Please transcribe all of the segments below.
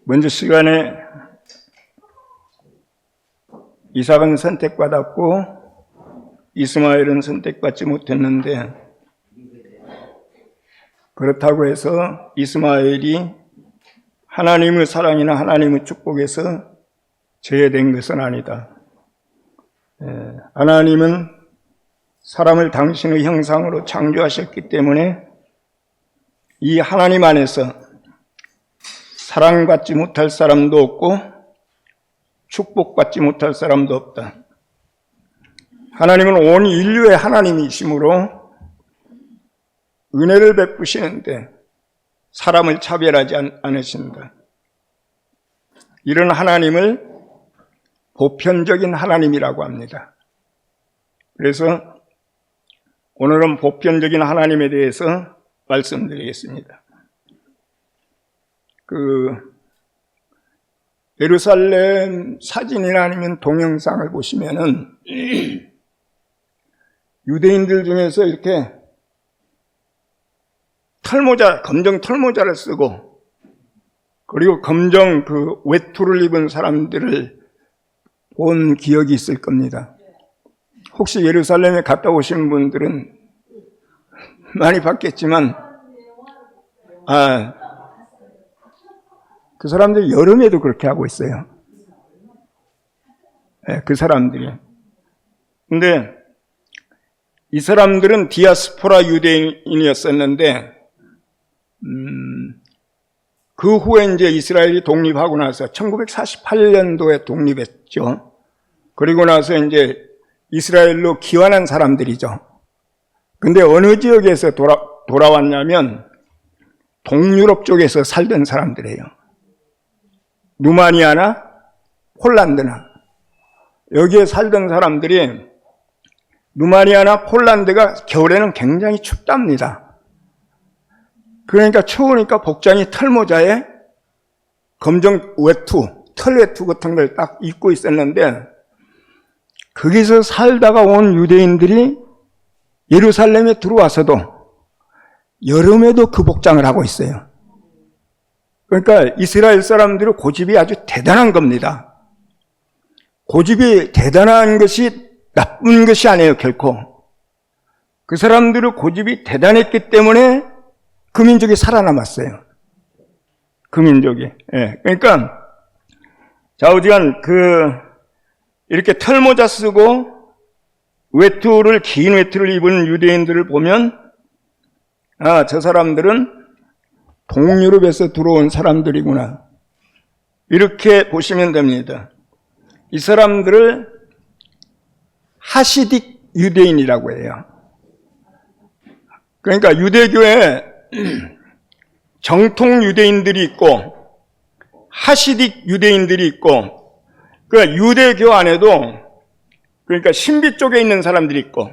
먼저 시간에 이삭은 선택받았고 이스마엘은 선택받지 못했는데, 그렇다고 해서 이스마엘이 하나님의 사랑이나 하나님의 축복에서 제외된 것은 아니다. 하나님은 사람을 당신의 형상으로 창조하셨기 때문에 이 하나님 안에서 사랑받지 못할 사람도 없고 축복받지 못할 사람도 없다. 하나님은 온 인류의 하나님이시므로 은혜를 베푸시는데 사람을 차별하지 않으신다. 이런 하나님을 보편적인 하나님이라고 합니다. 그래서 오늘은 보편적인 하나님에 대해서 말씀드리겠습니다. 예루살렘 사진이나 아니면 동영상을 보시면은 유대인들 중에서 이렇게 검정 털모자를 쓰고, 그리고 검정 외투를 입은 사람들을 본 기억이 있을 겁니다. 혹시 예루살렘에 갔다 오신 분들은 많이 봤겠지만, 그 사람들이 여름에도 그렇게 하고 있어요. 그 사람들이. 근데 이 사람들은 디아스포라 유대인이었었는데, 그 후에 이제 이스라엘이 독립하고 나서 1948년도에 독립했죠. 그리고 나서 이제 이스라엘로 귀환한 사람들이죠. 근데 어느 지역에서 돌아왔냐면 동유럽 쪽에서 살던 사람들이에요. 루마니아나 폴란드나 여기에 살던 사람들이, 루마니아나 폴란드가 겨울에는 굉장히 춥답니다. 그러니까 추우니까 복장이 털모자에 검정 외투, 털 외투 같은 걸 딱 입고 있었는데, 거기서 살다가 온 유대인들이 예루살렘에 들어와서도 여름에도 그 복장을 하고 있어요. 그러니까 이스라엘 사람들의 고집이 아주 대단한 겁니다. 고집이 대단한 것이 나쁜 것이 아니에요, 결코. 그 사람들의 고집이 대단했기 때문에 그 민족이 살아남았어요. 그 민족이. 그러니까 좌우지간 이렇게 털모자 쓰고 긴 외투를 입은 유대인들을 보면, 저 사람들은 동유럽에서 들어온 사람들이구나, 이렇게 보시면 됩니다. 이 사람들을 하시딕 유대인이라고 해요. 그러니까 유대교에 정통 유대인들이 있고 하시딕 유대인들이 있고, 그러니까 유대교 안에도, 그러니까 신비 쪽에 있는 사람들이 있고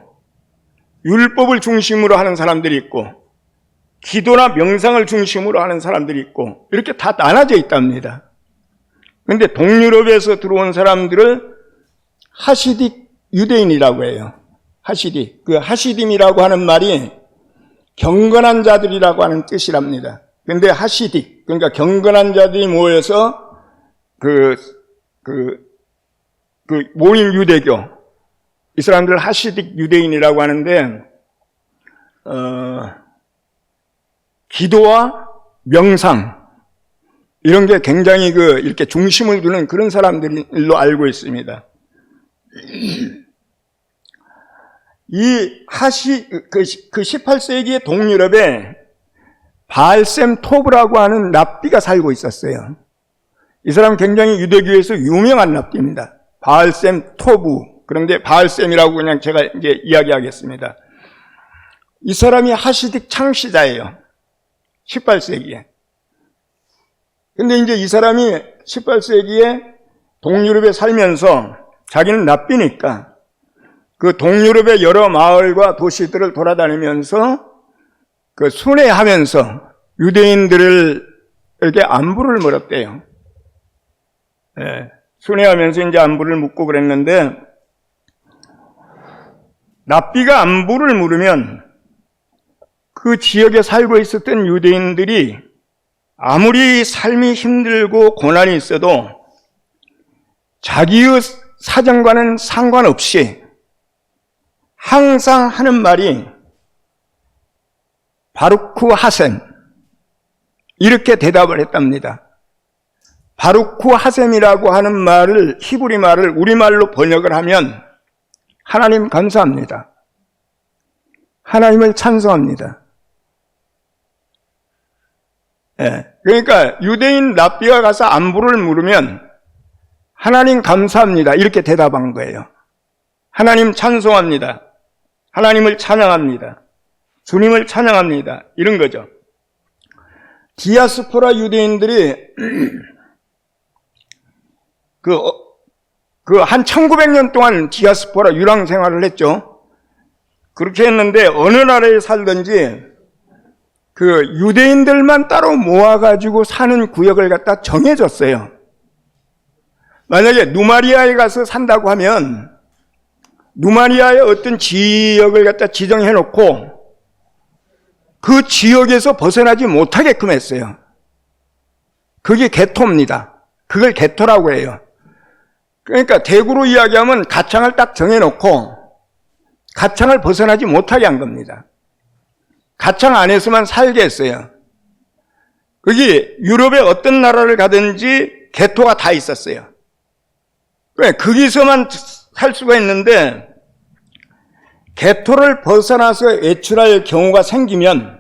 율법을 중심으로 하는 사람들이 있고 기도나 명상을 중심으로 하는 사람들이 있고, 이렇게 다 나눠져 있답니다. 그런데 동유럽에서 들어온 사람들을 하시딕 유대인이라고 해요. 하시딕. 하시딤이라고 하는 말이 경건한 자들이라고 하는 뜻이랍니다. 그런데 하시딕, 그러니까 경건한 자들이 모여서 모인 유대교, 이 사람들을 하시딕 유대인이라고 하는데, 기도와 명상 이런 게 굉장히 이렇게 중심을 두는 그런 사람들로 알고 있습니다. 이 18세기의 동유럽에 바알셈 토브라고 하는 랍비가 살고 있었어요. 이 사람 굉장히 유대교에서 유명한 랍비입니다. 바알셈 토브. 그런데 바알셈이라고 그냥 제가 이제 이야기하겠습니다. 이 사람이 하시딕 창시자예요. 18세기에. 근데 이제 이 사람이 18세기에 동유럽에 살면서, 자기는 랍비니까 그 동유럽의 여러 마을과 도시들을 돌아다니면서 순회하면서 유대인들에게 안부를 물었대요. 순회하면서 이제 안부를 묻고 그랬는데, 랍비가 안부를 물으면 그 지역에 살고 있었던 유대인들이 아무리 삶이 힘들고 고난이 있어도 자기의 사정과는 상관없이 항상 하는 말이 바루크 하셈, 이렇게 대답을 했답니다. 바루크 하셈이라고 하는 말을, 히브리 말을 우리말로 번역을 하면 하나님 감사합니다, 하나님을 찬송합니다. 그러니까 유대인 랍비가 가서 안부를 물으면 하나님 감사합니다, 이렇게 대답한 거예요. 하나님 찬송합니다, 하나님을 찬양합니다, 주님을 찬양합니다, 이런 거죠. 디아스포라 유대인들이 한 1900년 동안 디아스포라 유랑 생활을 했죠. 그렇게 했는데 어느 나라에 살든지 그 유대인들만 따로 모아가지고 사는 구역을 갖다 정해줬어요. 만약에 누마리아에 가서 산다고 하면 누마리아의 어떤 지역을 갖다 지정해놓고 그 지역에서 벗어나지 못하게끔 했어요. 그게 게토입니다. 그걸 게토라고 해요. 그러니까 대구로 이야기하면 가창을 딱 정해놓고 가창을 벗어나지 못하게 한 겁니다. 가창 안에서만 살게 했어요. 거기 유럽의 어떤 나라를 가든지 게토가 다 있었어요. 거기서만 살 수가 있는데 게토를 벗어나서 외출할 경우가 생기면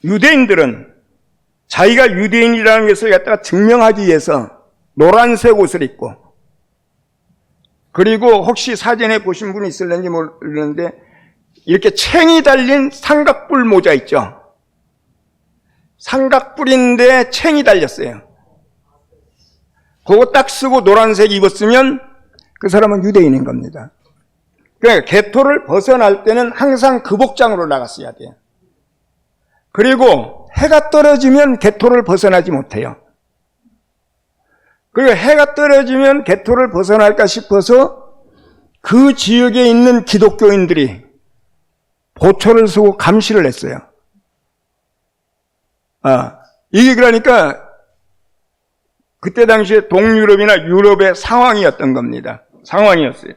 유대인들은 자기가 유대인이라는 것을 갖다가 증명하기 위해서 노란색 옷을 입고, 그리고 혹시 사진에 보신 분이 있을는지 모르는데 이렇게 챙이 달린 삼각뿔 모자 있죠. 삼각뿔인데 챙이 달렸어요. 그거 딱 쓰고 노란색 입었으면 그 사람은 유대인인 겁니다. 그러니까 게토를 벗어날 때는 항상 그 복장으로 나갔어야 돼요. 그리고 해가 떨어지면 게토를 벗어나지 못해요. 그리고 해가 떨어지면 게토를 벗어날까 싶어서 그 지역에 있는 기독교인들이 보초를 쓰고 감시를 했어요. 이게 그러니까 그때 당시에 동유럽이나 유럽의 상황이었던 겁니다. 상황이었어요.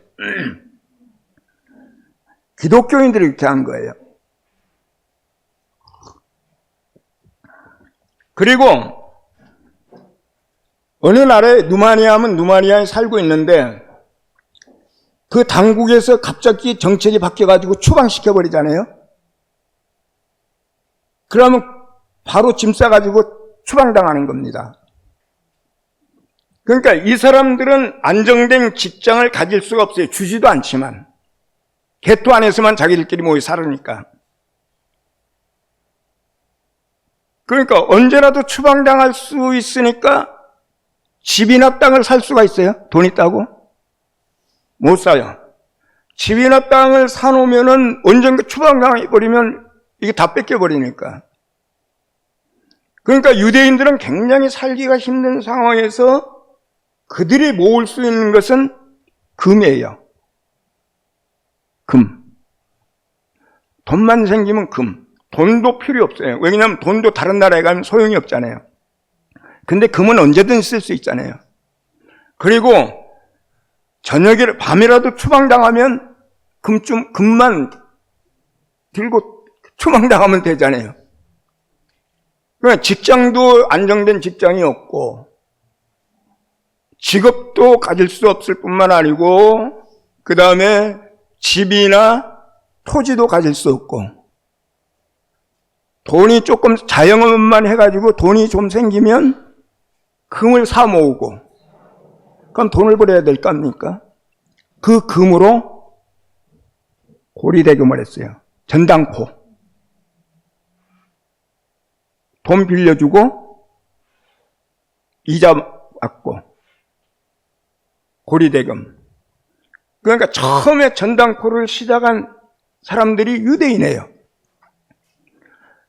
기독교인들이 이렇게 한 거예요. 그리고 어느 나라에 누마리아 하면 누마리아에 살고 있는데 그 당국에서 갑자기 정책이 바뀌어가지고 추방시켜버리잖아요. 그러면 바로 짐 싸가지고 추방당하는 겁니다. 그러니까 이 사람들은 안정된 직장을 가질 수가 없어요. 주지도 않지만. 게토 안에서만 자기들끼리 모여 살으니까. 그러니까 언제라도 추방당할 수 있으니까 집이나 땅을 살 수가 있어요? 돈 있다고? 못 사요. 집이나 땅을 사놓으면은 언젠가 추방당해버리면 이게 다 뺏겨버리니까. 그러니까 유대인들은 굉장히 살기가 힘든 상황에서 그들이 모을 수 있는 것은 금이에요. 금. 돈만 생기면 금. 돈도 필요 없어요. 왜냐하면 돈도 다른 나라에 가면 소용이 없잖아요. 근데 금은 언제든 쓸 수 있잖아요. 그리고 저녁에 밤이라도 추방당하면 금만 들고 추방당하면 되잖아요. 그러니까 직장도 안정된 직장이 없고 직업도 가질 수 없을 뿐만 아니고 그 다음에 집이나 토지도 가질 수 없고 돈이 조금 자영업만 해가지고 돈이 좀 생기면 금을 사 모으고 그럼 돈을 벌어야 될 거 아닙니까? 그 금으로 고리대금을 했어요. 전당포. 돈 빌려주고 이자 받고 고리대금. 그러니까 처음에 전당포를 시작한 사람들이 유대인이에요.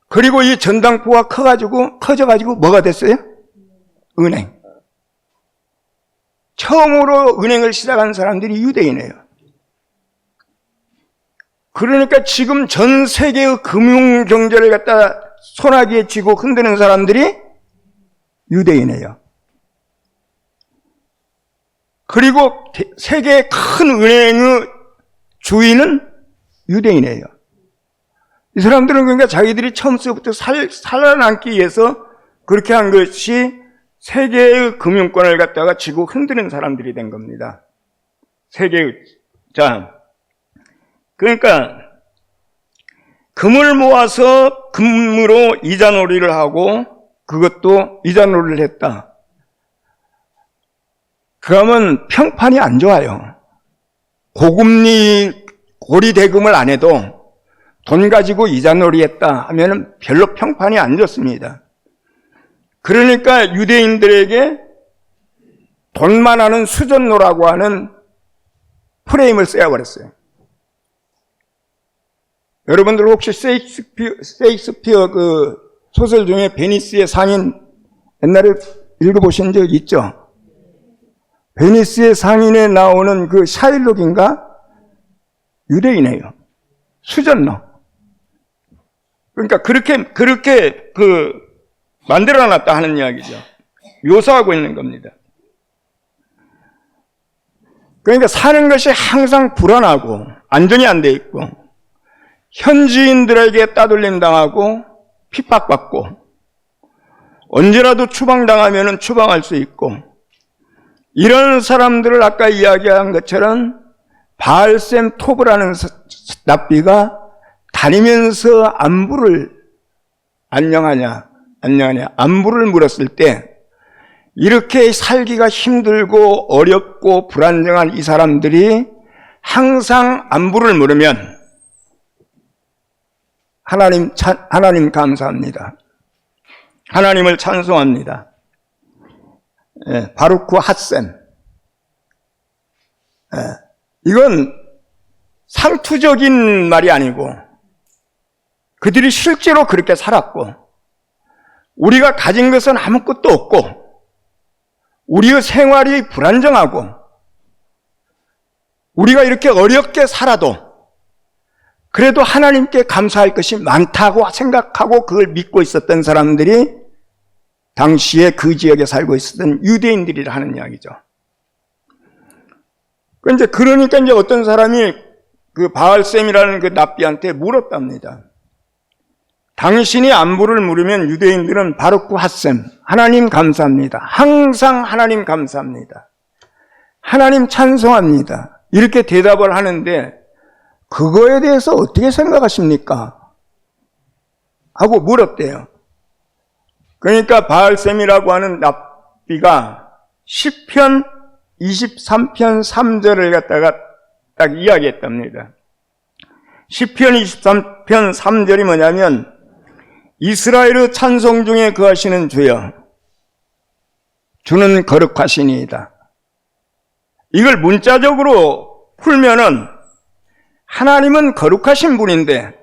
그리고 이 전당포가 커져가지고 뭐가 됐어요? 은행. 처음으로 은행을 시작한 사람들이 유대인이에요. 그러니까 지금 전 세계의 금융 경제를 갖다 소나기에 쥐고 흔드는 사람들이 유대인이에요. 그리고 세계의 큰 은행의 주인은 유대인이에요. 이 사람들은 그러니까 자기들이 처음부터 살아남기 위해서 그렇게 한 것이 세계의 금융권을 갖다가 쥐고 흔드는 사람들이 된 겁니다. 그러니까 금을 모아서 금으로 이자놀이를 하고 그것도 이자놀이를 했다. 그러면 평판이 안 좋아요. 고금리 고리대금을 안 해도 돈 가지고 이자놀이 했다 하면은 별로 평판이 안 좋습니다. 그러니까 유대인들에게 돈만 하는 수전노라고 하는 프레임을 씌워버렸어요. 여러분들 혹시 세익스피어 그 소설 중에 베니스의 상인 옛날에 읽어보신 적 있죠? 베니스의 상인에 나오는 그 샤일록인가? 유대인이에요. 수전노. 그러니까 그렇게 만들어 놨다 하는 이야기죠. 묘사하고 있는 겁니다. 그러니까 사는 것이 항상 불안하고 안정이 안 돼 있고 현지인들에게 따돌림 당하고 핍박받고 언제라도 추방당하면 추방할 수 있고 이런 사람들을 아까 이야기한 것처럼 바알셈 토브라는 납비가 다니면서 안녕하냐 안부를 물었을 때 이렇게 살기가 힘들고 어렵고 불안정한 이 사람들이 항상 안부를 물으면 하나님 감사합니다. 하나님을 찬송합니다. 바루크 핫셈. 이건 상투적인 말이 아니고 그들이 실제로 그렇게 살았고 우리가 가진 것은 아무것도 없고 우리의 생활이 불안정하고 우리가 이렇게 어렵게 살아도 그래도 하나님께 감사할 것이 많다고 생각하고 그걸 믿고 있었던 사람들이 당시에 그 지역에 살고 있었던 유대인들이라 하는 이야기죠. 그러니까 이제 어떤 사람이 그 바알셈이라는 그 납비한테 물었답니다. 당신이 안부를 물으면 유대인들은 바루크 핫셈, 하나님 감사합니다. 항상 하나님 감사합니다. 하나님 찬송합니다. 이렇게 대답을 하는데 그거에 대해서 어떻게 생각하십니까? 하고 물었대요. 그러니까 바알셈이라고 하는 납비가 시편 23편 3절을 갖다가 딱 이야기했답니다. 시편 23편 3절이 뭐냐면 이스라엘의 찬송 중에 거하시는 주여 주는 거룩하시니이다. 이걸 문자적으로 풀면은 하나님은 거룩하신 분인데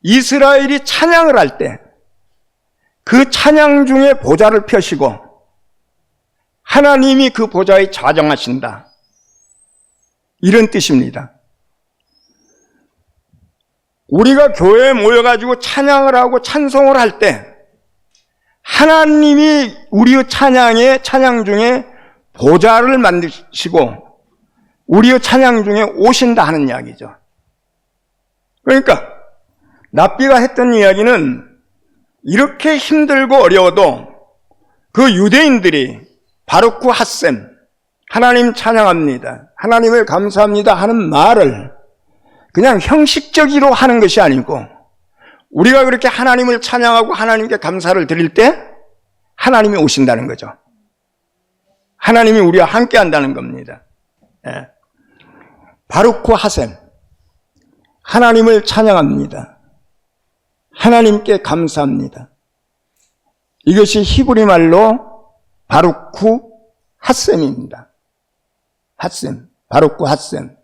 이스라엘이 찬양을 할 때 그 찬양 중에 보좌를 펴시고 하나님이 그 보좌에 좌정하신다. 이런 뜻입니다. 우리가 교회에 모여가지고 찬양을 하고 찬송을 할 때 하나님이 우리의 찬양 중에 보좌를 만드시고 우리의 찬양 중에 오신다 하는 이야기죠. 그러니까 납비가 했던 이야기는 이렇게 힘들고 어려워도 그 유대인들이 바루크 핫셈, 하나님 찬양합니다, 하나님을 감사합니다 하는 말을 그냥 형식적으로 하는 것이 아니고 우리가 그렇게 하나님을 찬양하고 하나님께 감사를 드릴 때 하나님이 오신다는 거죠. 하나님이 우리와 함께 한다는 겁니다. 바루크 핫셈, 하나님을 찬양합니다. 하나님께 감사합니다. 이것이 히브리 말로 바루크 핫셈입니다. 핫셈, 바루크 핫셈.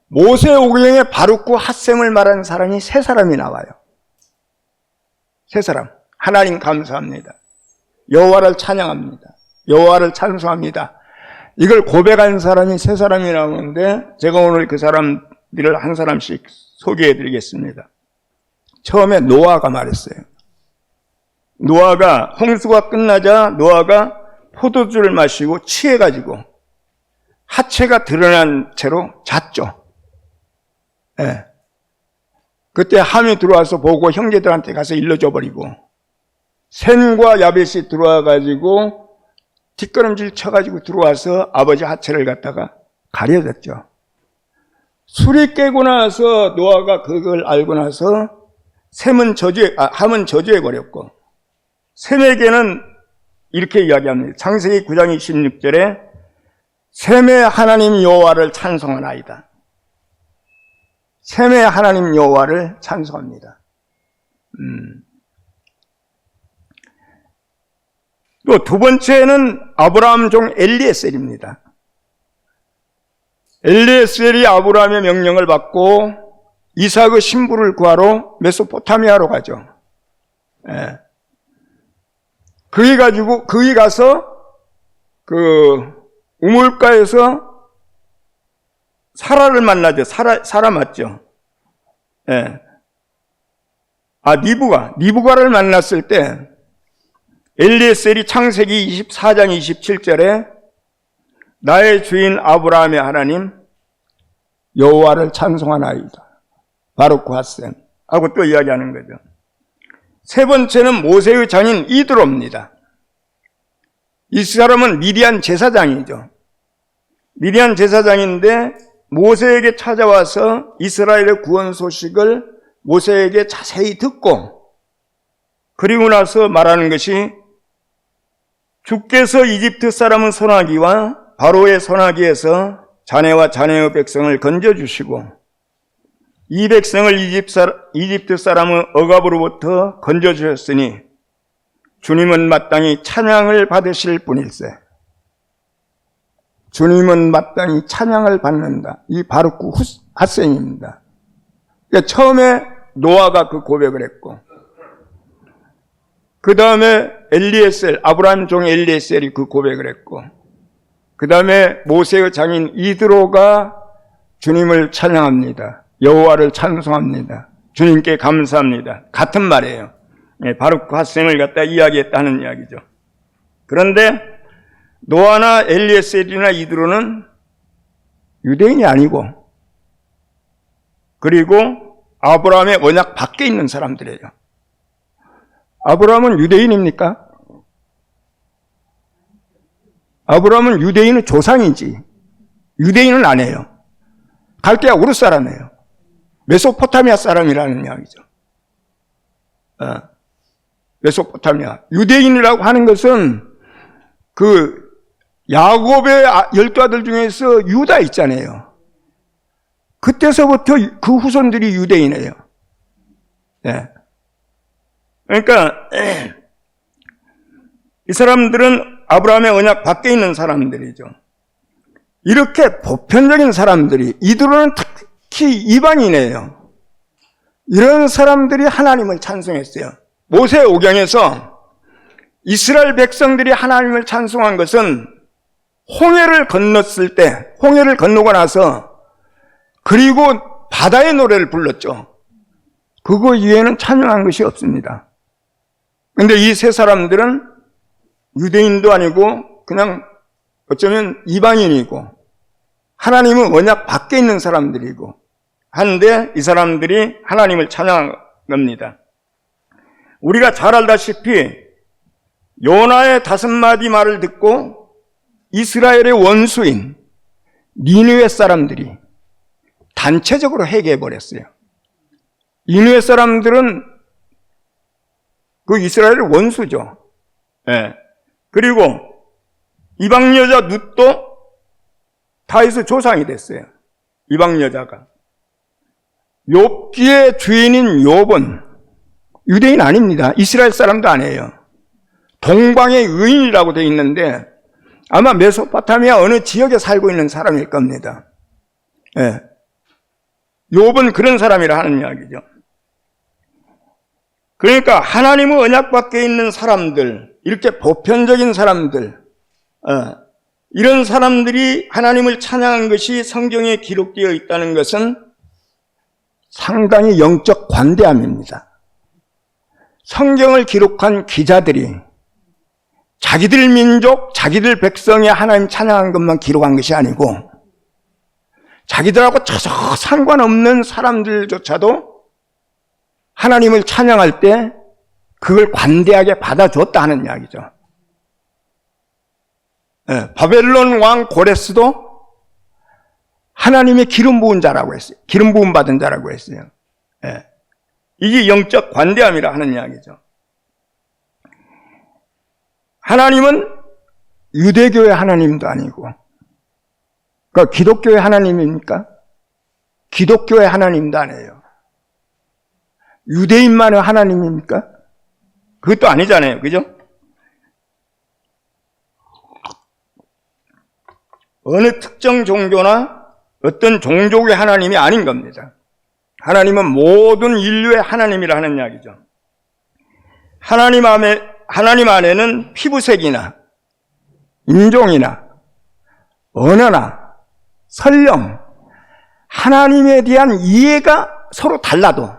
모세오경에 바루크 핫셈을 말하는 사람이 세 사람이 나와요. 세 사람. 하나님 감사합니다. 여호와를 찬양합니다. 여호와를 찬송합니다. 이걸 고백한 사람이 세 사람이 나오는데 제가 오늘 그 사람들을 한 사람씩 소개해 드리겠습니다. 처음에 노아가 말했어요. 노아가 홍수가 끝나자 노아가 포도주를 마시고 취해가지고 하체가 드러난 채로 잤죠. 예. 그때 함이 들어와서 보고 형제들한테 가서 일러줘 버리고 셈과 야벳이 들어와가지고 뒷걸음질 쳐가지고 들어와서 아버지 하체를 갖다가 가려졌죠. 술이 깨고 나서 노아가 그걸 알고 나서 함은 저주해버렸고 셈에게는 이렇게 이야기합니다. 창세기 9장 26절에 셈의 하나님 여호와를 찬송하나이다. 셈의 하나님 여호와를 찬송합니다. 또 두 번째는 아브라함 종 엘리에셀입니다. 엘리에셀이 아브라함의 명령을 받고 이삭의 신부를 구하러 메소포타미아로 가죠. 예. 거기 가서 그 우물가에서 사라를 만나죠. 사라 맞죠? 예. 리브가를 만났을 때 엘리에셀이 창세기 24장 27절에 나의 주인 아브라함의 하나님 여호와를 찬송하나이다. 바루크 핫셈 하고 또 이야기하는 거죠. 세 번째는 모세의 장인 이드로입니다. 이 사람은 미디안 제사장이죠. 미디안 제사장인데 모세에게 찾아와서 이스라엘의 구원 소식을 모세에게 자세히 듣고 그리고 나서 말하는 것이 주께서 이집트 사람의 손아귀와 바로의 손아귀에서 자네와 자네의 백성을 건져주시고 이 백성을 이집트 사람의 억압으로부터 건져주셨으니 주님은 마땅히 찬양을 받으실 분일세. 주님은 마땅히 찬양을 받는다. 이 바루크 핫셈입니다. 그러니까 처음에 노아가 그 고백을 했고 그 다음에 아브라함 종 엘리에셀이 그 고백을 했고 그 다음에 모세의 장인 이드로가 주님을 찬양합니다. 여호와를 찬송합니다. 주님께 감사합니다. 같은 말이에요. 바루크 핫셈을 갖다 이야기했다는 이야기죠. 그런데 노아나 엘리에셀이나 이드로는 유대인이 아니고 그리고 아브라함의 언약 밖에 있는 사람들이에요. 아브라함은 유대인입니까? 아브라함은 유대인의 조상이지 유대인은 아니에요. 갈대아 우르 사람이에요. 메소포타미아 사람이라는 이야기죠. 메소포타미아. 유대인이라고 하는 것은 그 야곱의 12아들 중에서 유다 있잖아요. 그때서부터 그 후손들이 유대인이에요. 네. 그러니까 이 사람들은 아브라함의 언약 밖에 있는 사람들이죠. 이렇게 보편적인 사람들이 이들은 특히 이방인이에요. 이런 사람들이 하나님을 찬송했어요. 모세오경에서 이스라엘 백성들이 하나님을 찬송한 것은 홍해를 건넜을 때, 홍해를 건너고 나서 그리고 바다의 노래를 불렀죠. 그거 이외에는 찬양한 것이 없습니다. 그런데 이 세 사람들은 유대인도 아니고 그냥 어쩌면 이방인이고 하나님은 언약 밖에 있는 사람들이고 한데 이 사람들이 하나님을 찬양한 겁니다. 우리가 잘 알다시피 요나의 5마디 말을 듣고 이스라엘의 원수인 니느웨 사람들이 단체적으로 회개해버렸어요. 니느웨 사람들은 그 이스라엘의 원수죠. 네. 그리고 이방 여자 룻도 다윗의 조상이 됐어요. 이방 여자가. 욥기의 주인인 욥은 유대인 아닙니다. 이스라엘 사람도 아니에요. 동방의 의인이라고 되어 있는데 아마 메소포타미아 어느 지역에 살고 있는 사람일 겁니다. 예. 욥은 그런 사람이라 하는 이야기죠. 그러니까 하나님의 언약 밖에 있는 사람들, 이렇게 보편적인 사람들, 이런 사람들이 하나님을 찬양한 것이 성경에 기록되어 있다는 것은 상당히 영적 관대함입니다. 성경을 기록한 기자들이 자기들 민족, 자기들 백성의 하나님 찬양한 것만 기록한 것이 아니고 자기들하고 전혀 상관없는 사람들조차도 하나님을 찬양할 때 그걸 관대하게 받아줬다 하는 이야기죠. 바벨론 왕 고레스도 하나님의 기름 부은 자라고 했어요. 기름 부음 받은 자라고 했어요. 이게 영적 관대함이라 하는 이야기죠. 하나님은 유대교의 하나님도 아니고, 그러니까 기독교의 하나님입니까? 기독교의 하나님도 아니에요. 유대인만의 하나님입니까? 그것도 아니잖아요. 그죠? 어느 특정 종교나 어떤 종족의 하나님이 아닌 겁니다. 하나님은 모든 인류의 하나님이라 하는 이야기죠. 하나님 안에는 피부색이나 인종이나 언어나 설령 하나님에 대한 이해가 서로 달라도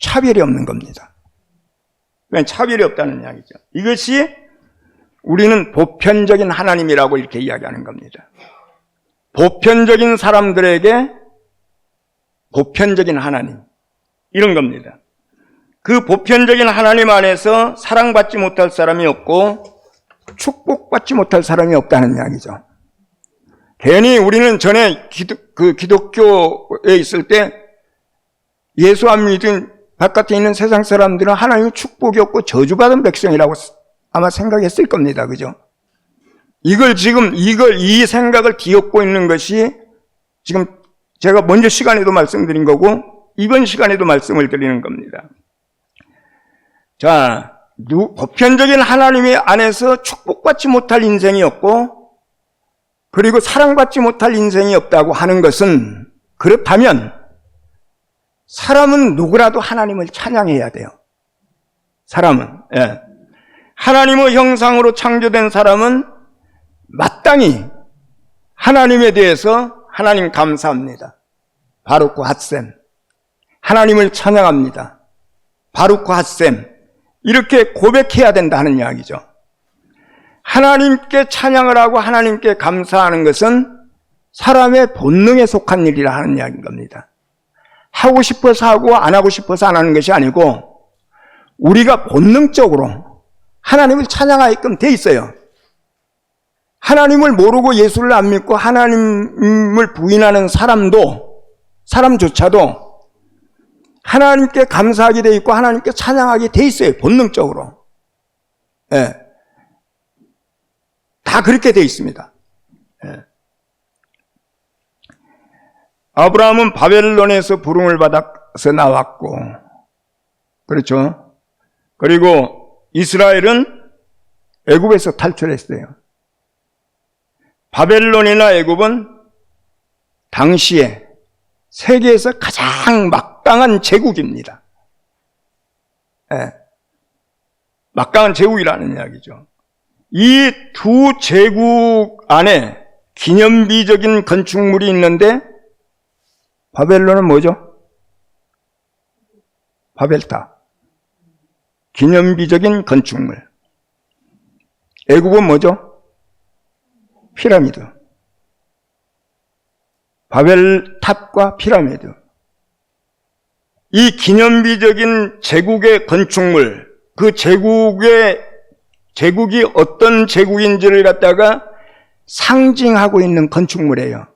차별이 없는 겁니다. 그냥 차별이 없다는 이야기죠. 이것이 우리는 보편적인 하나님이라고 이렇게 이야기하는 겁니다. 보편적인 사람들에게 보편적인 하나님, 이런 겁니다. 그 보편적인 하나님 안에서 사랑받지 못할 사람이 없고 축복받지 못할 사람이 없다는 이야기죠. 괜히 우리는 전에 기독교에 있을 때 예수 안 믿은 바깥에 있는 세상 사람들은 하나님의 축복이 없고 저주받은 백성이라고 아마 생각했을 겁니다. 그죠? 이 생각을 뒤엎고 있는 것이 지금 제가 먼저 시간에도 말씀드린 거고 이번 시간에도 말씀을 드리는 겁니다. 자, 보편적인 하나님의 안에서 축복받지 못할 인생이 없고 그리고 사랑받지 못할 인생이 없다고 하는 것은, 그렇다면 사람은 누구라도 하나님을 찬양해야 돼요. 사람은. 하나님의 형상으로 창조된 사람은 마땅히 하나님에 대해서 하나님 감사합니다. 바루크 핫셈. 하나님을 찬양합니다. 바루크 핫셈. 이렇게 고백해야 된다는 이야기죠. 하나님께 찬양을 하고 하나님께 감사하는 것은 사람의 본능에 속한 일이라 하는 이야기인 겁니다. 하고 싶어서 하고 안 하고 싶어서 안 하는 것이 아니고 우리가 본능적으로 하나님을 찬양하게끔 돼 있어요. 하나님을 모르고 예수를 안 믿고 하나님을 부인하는 사람조차도 하나님께 감사하게 돼 있고 하나님께 찬양하게 돼 있어요. 본능적으로. 다 그렇게 돼 있습니다. 아브라함은 바벨론에서 부름을 받아서 나왔고, 그렇죠? 그리고 이스라엘은 애굽에서 탈출했어요. 바벨론이나 애굽은 당시에 세계에서 가장 막강한 제국입니다. 막강한 제국이라는 이야기죠. 이 두 제국 안에 기념비적인 건축물이 있는데 바벨론은 뭐죠? 바벨탑. 기념비적인 건축물. 애굽은 뭐죠? 피라미드. 바벨탑과 피라미드. 이 기념비적인 제국의 건축물, 그 제국이 어떤 제국인지를 갖다가 상징하고 있는 건축물이에요.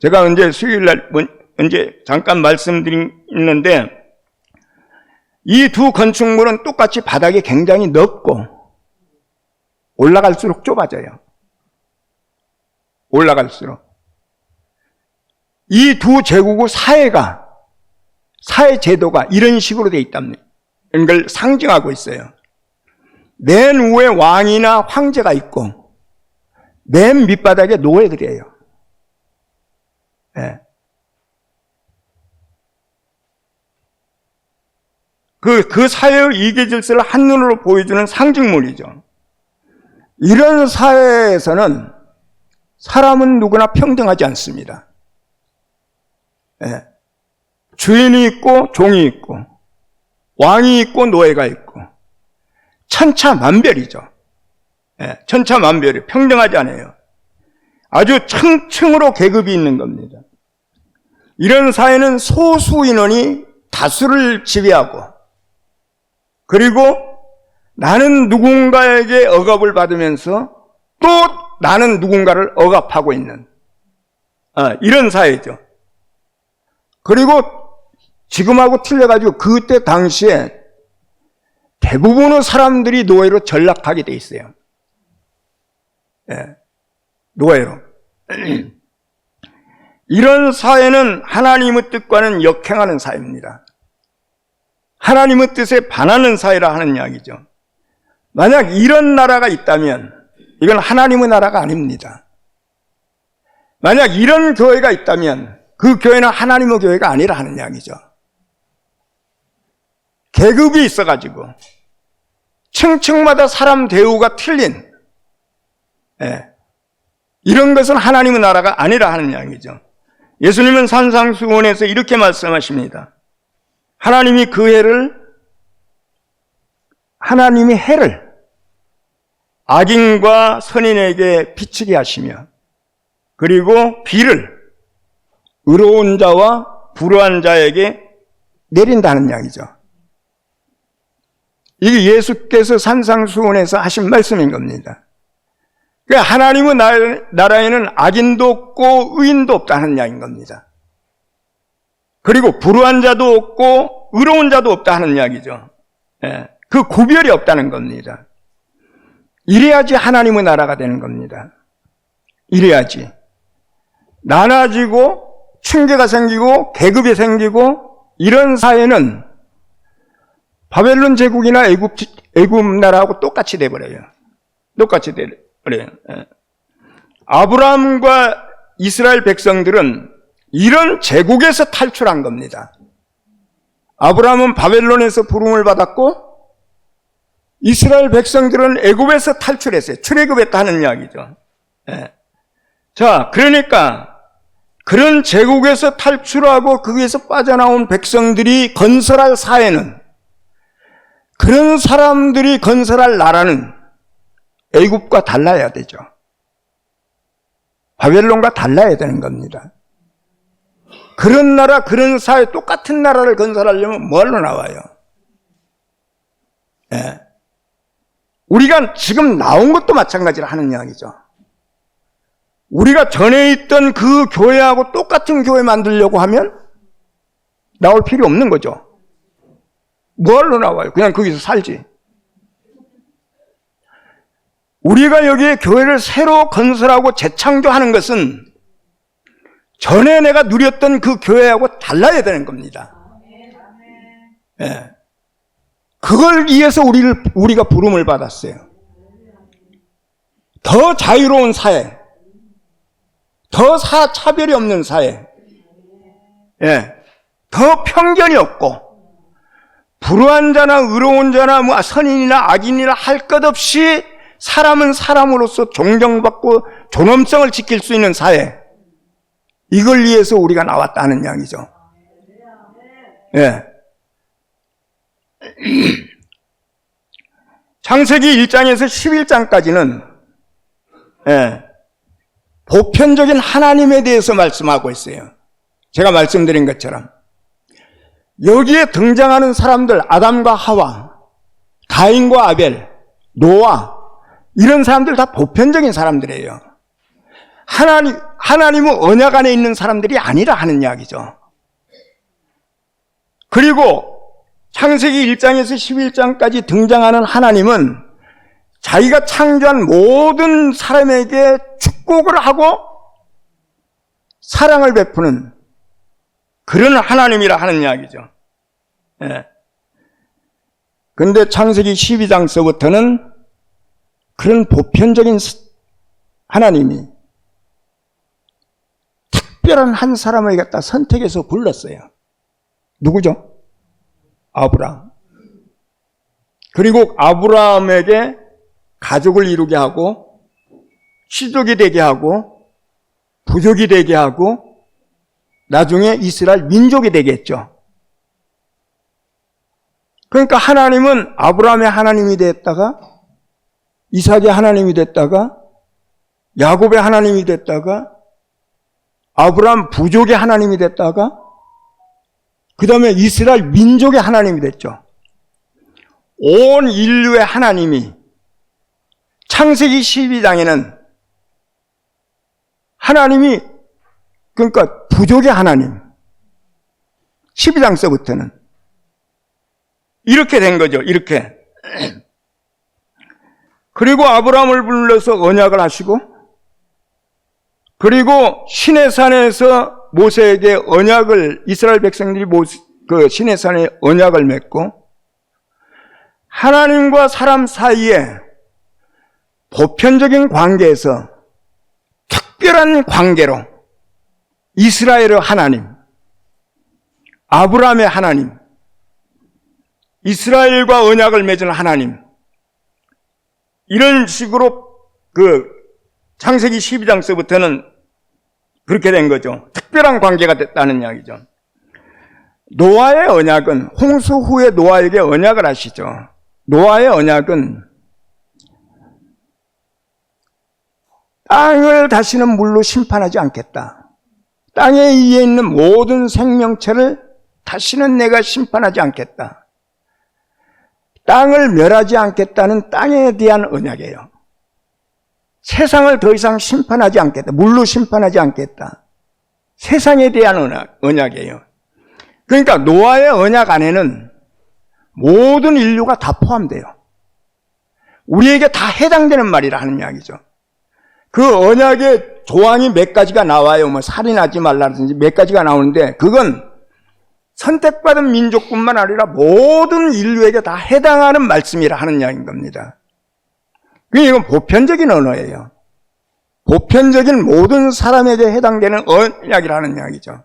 제가 언제 수요일날 잠깐 말씀드렸는데 이 두 건축물은 똑같이 바닥이 굉장히 넓고 올라갈수록 좁아져요. 올라갈수록. 이 두 제국의 사회 제도가 이런 식으로 되어 있답니다. 이런 걸 상징하고 있어요. 맨 위에 왕이나 황제가 있고 맨 밑바닥에 노예들이에요. 그 사회의 이계 질서를 한눈으로 보여주는 상징물이죠. 이런 사회에서는 사람은 누구나 평등하지 않습니다. 주인이 있고 종이 있고 왕이 있고 노예가 있고 천차만별이죠. 천차만별이 평등하지 않아요. 아주 층층으로 계급이 있는 겁니다. 이런 사회는 소수 인원이 다수를 지배하고, 그리고 나는 누군가에게 억압을 받으면서 또 나는 누군가를 억압하고 있는 이런 사회죠. 그리고 지금하고 틀려가지고 그때 당시에 대부분의 사람들이 노예로 전락하게 돼 있어요. 노예로. 이런 사회는 하나님의 뜻과는 역행하는 사회입니다. 하나님의 뜻에 반하는 사회라 하는 이야기죠. 만약 이런 나라가 있다면 이건 하나님의 나라가 아닙니다. 만약 이런 교회가 있다면 그 교회는 하나님의 교회가 아니라 하는 이야기죠. 계급이 있어가지고 층층마다 사람 대우가 틀린 이런 것은 하나님의 나라가 아니라 하는 이야기죠. 예수님은 산상수훈에서 이렇게 말씀하십니다. 하나님이 해를 악인과 선인에게 비치게 하시며, 그리고 비를 의로운 자와 불의한 자에게 내린다는 이야기죠. 이게 예수께서 산상수훈에서 하신 말씀인 겁니다. 그러니까 하나님의 나라에는 악인도 없고 의인도 없다는 이야기인 겁니다. 그리고 불의한 자도 없고 의로운 자도 없다 하는 이야기죠. 그 구별이 없다는 겁니다. 이래야지 하나님의 나라가 되는 겁니다. 이래야지. 나눠지고 층계가 생기고 계급이 생기고 이런 사회는 바벨론 제국이나 애굽 나라하고 똑같이 돼버려요. 똑같이 돼버려요. 아브라함과 이스라엘 백성들은 이런 제국에서 탈출한 겁니다. 아브라함은 바벨론에서 부름을 받았고 이스라엘 백성들은 애굽에서 탈출했어요. 출애굽했다 하는 이야기죠. 자, 그러니까 그런 제국에서 탈출하고 거기에서 빠져나온 백성들이 건설할 사회는, 그런 사람들이 건설할 나라는 애굽과 달라야 되죠. 바벨론과 달라야 되는 겁니다. 그런 나라, 그런 사회, 똑같은 나라를 건설하려면 뭘로 나와요? 우리가 지금 나온 것도 마찬가지로 하는 이야기죠. 우리가 전에 있던 그 교회하고 똑같은 교회 만들려고 하면 나올 필요 없는 거죠. 뭘로 나와요? 그냥 거기서 살지. 우리가 여기에 교회를 새로 건설하고 재창조하는 것은 전에 내가 누렸던 그 교회하고 달라야 되는 겁니다. 그걸 위해서 우리가 부름을 받았어요. 더 자유로운 사회, 더 차별이 없는 사회, 더 편견이 없고 불의한 자나 의로운 자나 뭐 선인이나 악인이나 할 것 없이 사람은 사람으로서 존경받고 존엄성을 지킬 수 있는 사회, 이걸 위해서 우리가 나왔다는 이야기죠. 창세기 1장에서 11장까지는 보편적인 하나님에 대해서 말씀하고 있어요. 제가 말씀드린 것처럼 여기에 등장하는 사람들, 아담과 하와, 가인과 아벨, 노아, 이런 사람들 다 보편적인 사람들이에요. 하나님의 언약 안에 있는 사람들이 아니라 하는 이야기죠. 그리고 창세기 1장에서 11장까지 등장하는 하나님은 자기가 창조한 모든 사람에게 축복을 하고 사랑을 베푸는 그런 하나님이라 하는 이야기죠. 그런데 창세기 12장서부터는 그런 보편적인 하나님이 특별한 한 사람을 갖다 선택해서 불렀어요. 누구죠? 아브라함. 그리고 아브라함에게 가족을 이루게 하고 시족이 되게 하고 부족이 되게 하고 나중에 이스라엘 민족이 되겠죠. 그러니까 하나님은 아브라함의 하나님이 됐다가 이삭의 하나님이 됐다가 야곱의 하나님이 됐다가 아브라함 부족의 하나님이 됐다가 그 다음에 이스라엘 민족의 하나님이 됐죠. 온 인류의 하나님이 창세기 12장에는 하나님이 그러니까 부족의 하나님 12장서부터는 이렇게 된 거죠. 이렇게. 그리고 아브라함을 불러서 언약을 하시고 그리고 시내산에서 모세에게 언약을 이스라엘 백성들이 그 시내산에 언약을 맺고 하나님과 사람 사이에 보편적인 관계에서 특별한 관계로 이스라엘의 하나님, 아브라함의 하나님, 이스라엘과 언약을 맺은 하나님 이런 식으로 그 창세기 12장서부터는 그렇게 된 거죠. 특별한 관계가 됐다는 이야기죠. 노아의 언약은 홍수 후에 노아에게 언약을 하시죠. 노아의 언약은 땅을 다시는 물로 심판하지 않겠다. 땅에 위에 있는 모든 생명체를 다시는 내가 심판하지 않겠다. 땅을 멸하지 않겠다는 땅에 대한 언약이에요. 세상을 더 이상 심판하지 않겠다. 물로 심판하지 않겠다. 세상에 대한 언약이에요. 그러니까 노아의 언약 안에는 모든 인류가 다 포함돼요. 우리에게 다 해당되는 말이라 하는 이야기죠. 그 언약의 조항이 몇 가지가 나와요. 뭐 살인하지 말라든지 몇 가지가 나오는데 그건 선택받은 민족뿐만 아니라 모든 인류에게 다 해당하는 말씀이라 하는 이야기인 겁니다. 이건 보편적인 언어예요. 보편적인 모든 사람에게 해당되는 언약이라는 이야기죠.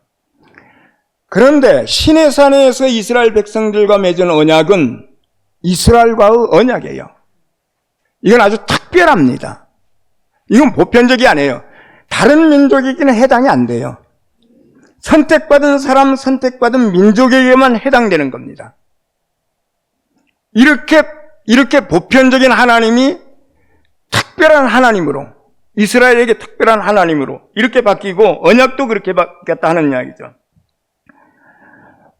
그런데 시내산에서 이스라엘 백성들과 맺은 언약은 이스라엘과의 언약이에요. 이건 아주 특별합니다. 이건 보편적이 아니에요. 다른 민족에게는 해당이 안 돼요. 선택받은 사람, 선택받은 민족에게만 해당되는 겁니다. 이렇게 보편적인 하나님이 특별한 하나님으로, 이스라엘에게 특별한 하나님으로 이렇게 바뀌고 언약도 그렇게 바뀌었다 하는 이야기죠.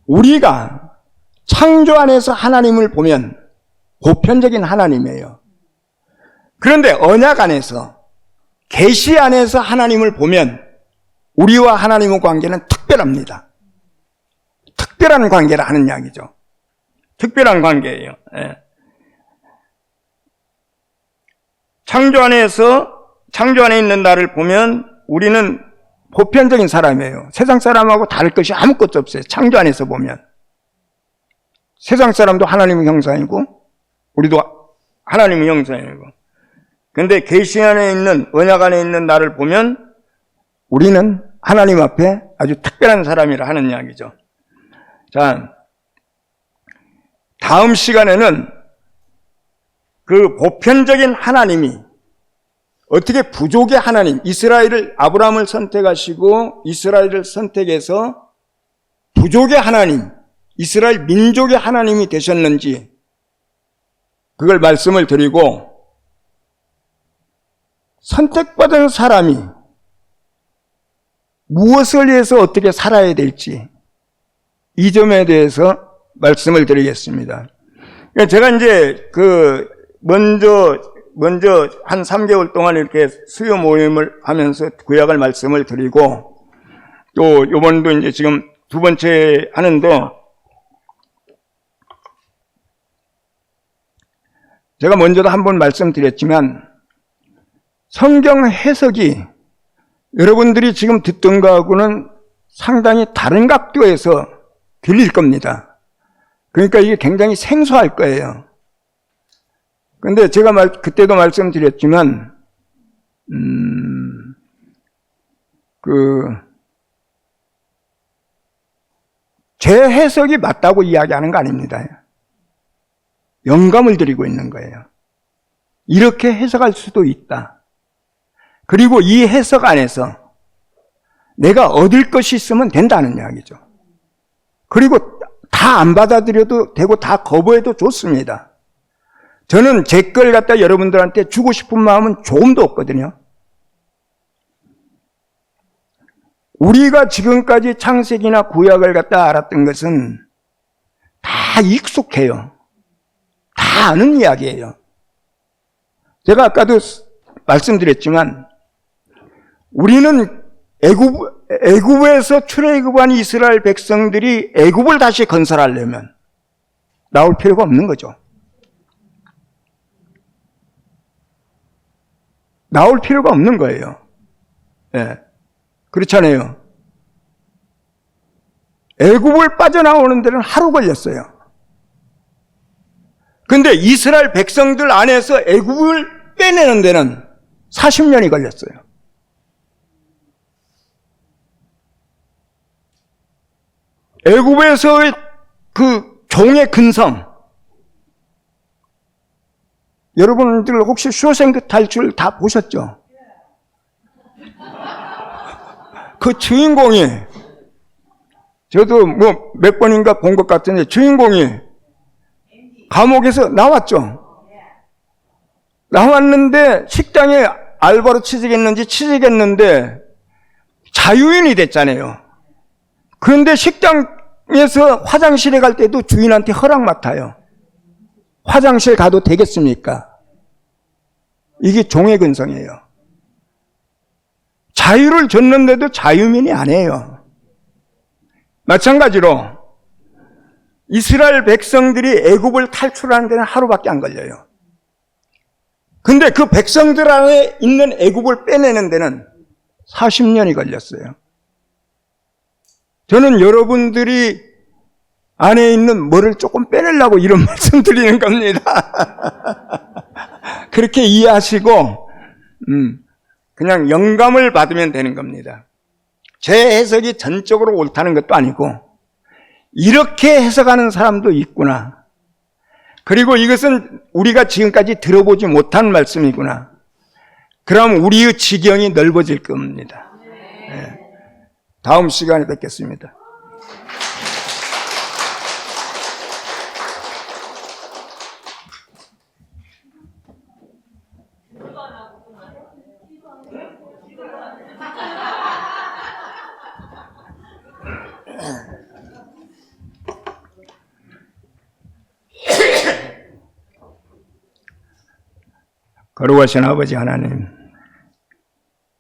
우리가 창조 안에서 하나님을 보면 보편적인 하나님이에요. 그런데 언약 안에서, 계시 안에서 하나님을 보면 우리와 하나님의 관계는 특별합니다. 특별한 관계라 하는 이야기죠. 특별한 관계예요. 예. 창조 안에 있는 나를 보면 우리는 보편적인 사람이에요. 세상 사람하고 다를 것이 아무것도 없어요. 창조 안에서 보면. 세상 사람도 하나님의 형상이고 우리도 하나님의 형상이고. 그런데 계시 안에 있는, 언약 안에 있는 나를 보면 우리는 하나님 앞에 아주 특별한 사람이라 하는 이야기죠. 자, 다음 시간에는 그 보편적인 하나님이 어떻게 부족의 하나님, 아브라함을 선택하시고 이스라엘을 선택해서 부족의 하나님, 이스라엘 민족의 하나님이 되셨는지 그걸 말씀을 드리고, 선택받은 사람이 무엇을 위해서 어떻게 살아야 될지 이 점에 대해서 말씀을 드리겠습니다. 제가 이제 먼저 한 3개월 동안 이렇게 수요 모임을 하면서 구약을 말씀을 드리고, 또 요번도 이제 지금 두 번째 하는데, 제가 먼저도 한번 말씀드렸지만 성경 해석이 여러분들이 지금 듣던 거하고는 상당히 다른 각도에서 들릴 겁니다. 그러니까 이게 굉장히 생소할 거예요. 그런데 제가 그때도 말씀드렸지만 제 해석이 맞다고 이야기하는 거 아닙니다. 영감을 드리고 있는 거예요. 이렇게 해석할 수도 있다. 그리고 이 해석 안에서 내가 얻을 것이 있으면 된다는 이야기죠. 그리고 다 안 받아들여도 되고 다 거부해도 좋습니다. 저는 제 걸 갖다 여러분들한테 주고 싶은 마음은 조금도 없거든요. 우리가 지금까지 창세기나 구약을 갖다 알았던 것은 다 익숙해요. 다 아는 이야기예요. 제가 아까도 말씀드렸지만 우리는 애굽에서 출애굽한 이스라엘 백성들이 애굽을 다시 건설하려면 나올 필요가 없는 거죠. 나올 필요가 없는 거예요. 예. 그렇잖아요. 애굽을 빠져나오는 데는 하루 걸렸어요. 근데 이스라엘 백성들 안에서 애굽을 빼내는 데는 40년이 걸렸어요. 애굽에서의 그 종의 근성, 여러분들 혹시 쇼생크 탈출 다 보셨죠? 그 주인공이, 저도 뭐 몇 번인가 본 것 같은데 주인공이 감옥에서 나왔죠. 나왔는데 식당에 알바로 취직했는데 자유인이 됐잖아요. 그런데 식당에서 화장실에 갈 때도 주인한테 허락 맡아요. 화장실 가도 되겠습니까? 이게 종의 근성이에요. 자유를 줬는데도 자유민이 아니에요. 마찬가지로 이스라엘 백성들이 애굽을 탈출하는 데는 하루밖에 안 걸려요. 근데 그 백성들 안에 있는 애굽을 빼내는 데는 40년이 걸렸어요. 저는 여러분들이 안에 있는 뭐를 조금 빼내려고 이런 말씀 드리는 겁니다. 그렇게 이해하시고 그냥 영감을 받으면 되는 겁니다. 제 해석이 전적으로 옳다는 것도 아니고 이렇게 해석하는 사람도 있구나. 그리고 이것은 우리가 지금까지 들어보지 못한 말씀이구나. 그럼 우리의 지경이 넓어질 겁니다. 네. 다음 시간에 뵙겠습니다. 거룩하신 아버지 하나님,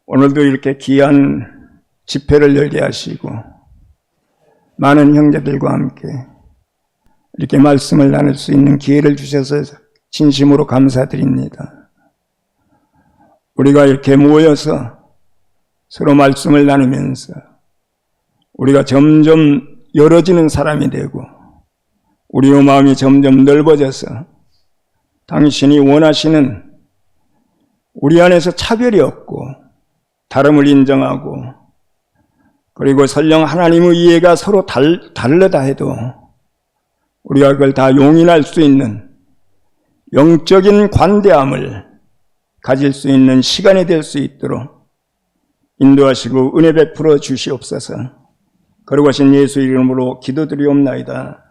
오늘도 이렇게 귀한 집회를 열게 하시고 많은 형제들과 함께 이렇게 말씀을 나눌 수 있는 기회를 주셔서 진심으로 감사드립니다. 우리가 이렇게 모여서 서로 말씀을 나누면서 우리가 점점 열어지는 사람이 되고 우리의 마음이 점점 넓어져서 당신이 원하시는 우리 안에서 차별이 없고 다름을 인정하고 그리고 설령 하나님의 이해가 서로 다르다 해도 우리가 그걸 다 용인할 수 있는 영적인 관대함을 가질 수 있는 시간이 될 수 있도록 인도하시고 은혜 베풀어 주시옵소서. 거룩하신 예수 이름으로 기도드리옵나이다.